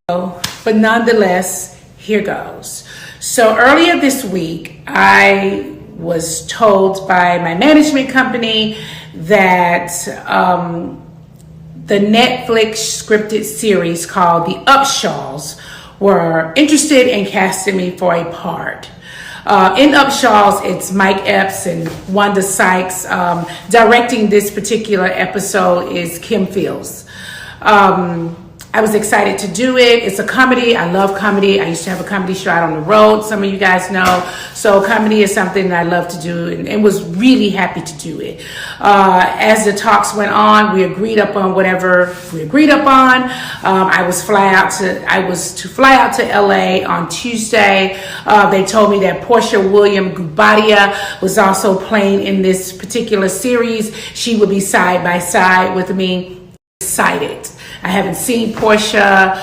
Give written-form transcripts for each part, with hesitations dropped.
but nonetheless, here goes. So earlier this week, I was told by my management company that the Netflix scripted series called The Upshaws were interested in casting me for a part. In Upshaws, it's Mike Epps and Wanda Sykes. Directing this particular episode is Kim Fields. I was excited to do it. It's a comedy. I love comedy. I used to have a comedy show out on the road. Some of you guys know. So comedy is something that I love to do and was really happy to do it. As the talks went on, we agreed upon whatever we agreed upon. I was to fly out to LA on Tuesday. They told me that Porsha William Gubadia was also playing in this particular series. She would be side by side with me. Excited. I haven't seen Porsha.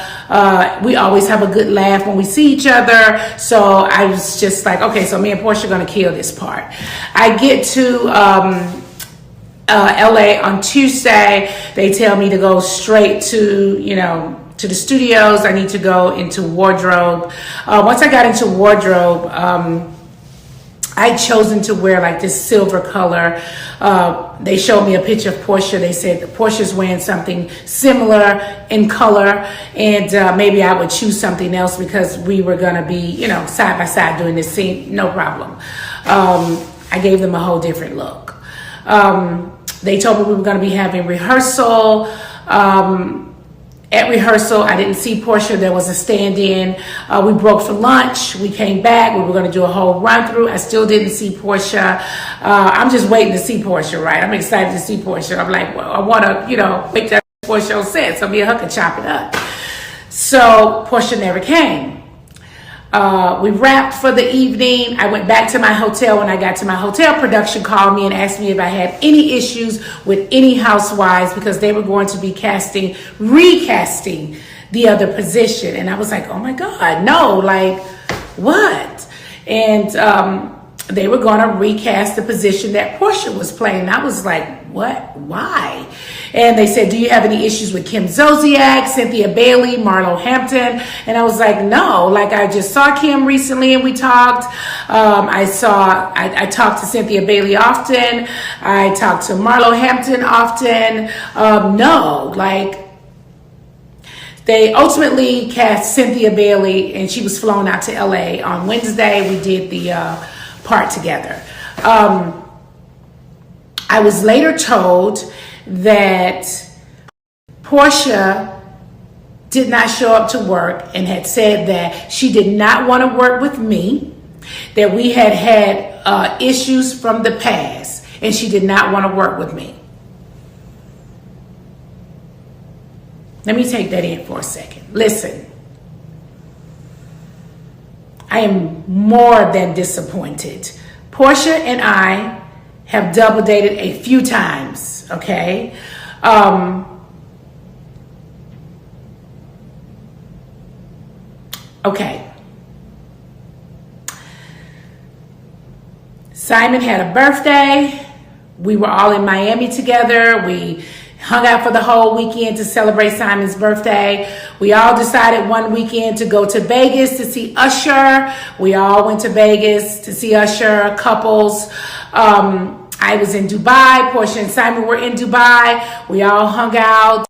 We always have a good laugh when we see each other. So I was just like, okay, so me and Porsha are going to kill this part. I get to LA on Tuesday. They tell me to go straight to the studios. I need to go into wardrobe. Once I got into wardrobe, I'd chosen to wear like this silver color. They showed me a picture of Porsha. They said Porsha's wearing something similar in color, and maybe I would choose something else because we were going to be, side by side doing this scene. No problem. I gave them a whole different look. They told me we were going to be having rehearsal. At rehearsal, I didn't see Porsha. There was a stand-in. We broke for lunch. We came back. We were going to do a whole run-through. I still didn't see Porsha. I'm just waiting to see Porsha, right? I'm excited to see Porsha. I'm like, well, I want to, wait till Porsha on set so me and her can chop it up. So Porsha never came. We wrapped for the evening. I went back to my hotel. When I got to my hotel, production called me and asked me if I had any issues with any housewives because they were going to be recasting the other position. And I was like, oh my God, no, like what? And they were going to recast the position that Porsha was playing. And I was like, what? Why? And they said, do you have any issues with Kim Zolciak, Cynthia Bailey, Marlo Hampton? And I was like, no, like I just saw Kim recently and we talked. I talked to Cynthia Bailey often. I talked to Marlo Hampton often. No, like they ultimately cast Cynthia Bailey and she was flown out to LA on Wednesday. We did the part together. I was later told that Porsha did not show up to work and had said that she did not want to work with me, that we had issues from the past, and she did not want to work with me. Let me take that in for a second. Listen, I am more than disappointed. Porsha and I have double dated a few times, okay? Okay. Simon had a birthday. We were all in Miami together. We hung out for the whole weekend to celebrate Simon's birthday. We all decided one weekend to go to Vegas to see Usher. We all went to Vegas to see Usher, couples. I was in Dubai. Porsha and Simon were in Dubai. We all hung out.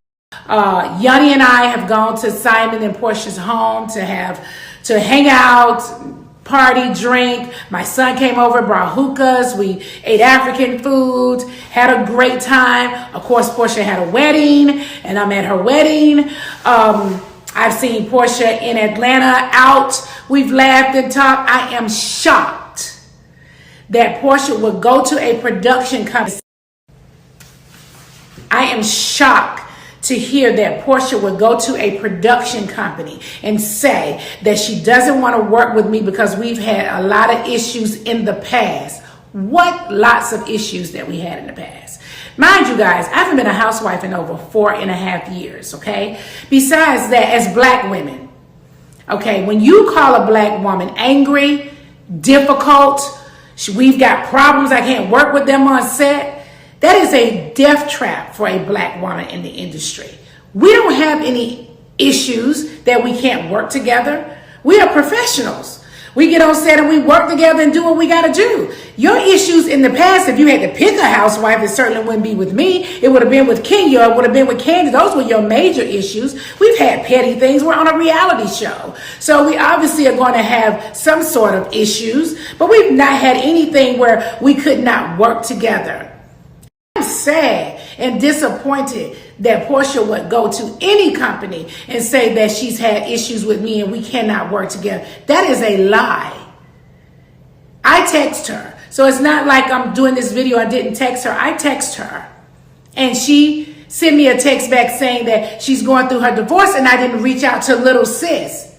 Yanni and I have gone to Simon and Porsha's home to hang out, party, drink. My son came over, brought hookahs. We ate African food, had a great time. Of course, Porsha had a wedding, and I'm at her wedding. I've seen Porsha in Atlanta out. We've laughed and talked. I am shocked that Porsha would go to a production company. I am shocked to hear that Porsha would go to a production company and say that she doesn't want to work with me because we've had a lot of issues in the past. What lots of issues that we had in the past? Mind you guys, I haven't been a housewife in over 4.5 years, okay? Besides that, as black women, okay, when you call a black woman angry, difficult, we've got problems, I can't work with them on set, that is a death trap for a black woman in the industry. We don't have any issues that we can't work together. We are professionals. We get on set and we work together and do what we got to do. Your issues in the past, if you had to pick a housewife, it certainly wouldn't be with me. It would have been with Kenya. It would have been with Candy. Those were your major issues. We've had petty things. We're on a reality show. So we obviously are going to have some sort of issues, but we've not had anything where we could not work together. I'm sad and disappointed that Porsha would go to any company and say that she's had issues with me and we cannot work together. That is a lie. I text her. So it's not like I'm doing this video, I didn't text her. I text her. And she sent me a text back saying that she's going through her divorce and I didn't reach out to little sis.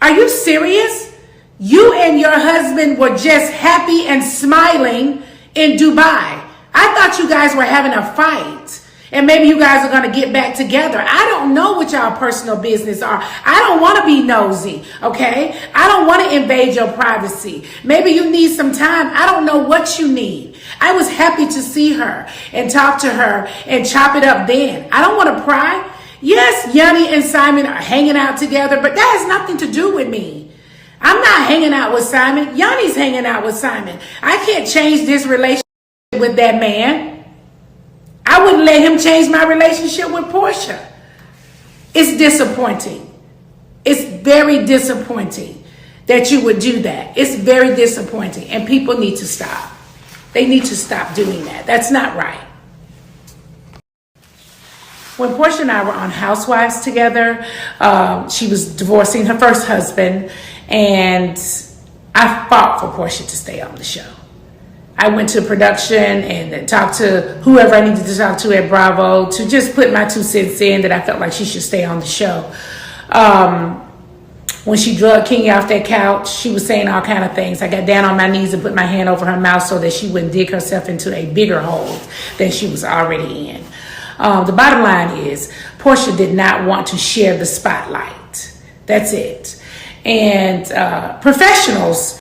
Are you serious? You and your husband were just happy and smiling in Dubai. I thought you guys were having a fight and maybe you guys are going to get back together. I don't know what y'all personal business are. I don't want to be nosy, okay? I don't want to invade your privacy. Maybe you need some time. I don't know what you need. I was happy to see her and talk to her and chop it up then. I don't want to pry. Yes, Yanni and Simon are hanging out together, but that has nothing to do with me. I'm not hanging out with Simon. Yanni's hanging out with Simon. I can't change this relationship with that man. I wouldn't let him change my relationship with Porsha. It's disappointing. It's very disappointing that you would do that. It's very disappointing. And people need to stop. They need to stop doing that. That's not right. When Porsha and I were on Housewives together, she was divorcing her first husband, and I fought for Porsha to stay on the show. I went to production and talked to whoever I needed to talk to at Bravo to just put my 2 cents in that I felt like she should stay on the show. When she drugged Kenya off that couch, she was saying all kind of things. I got down on my knees and put my hand over her mouth so that she wouldn't dig herself into a bigger hole than she was already in. The bottom line is Porsha did not want to share the spotlight. That's it. And professionals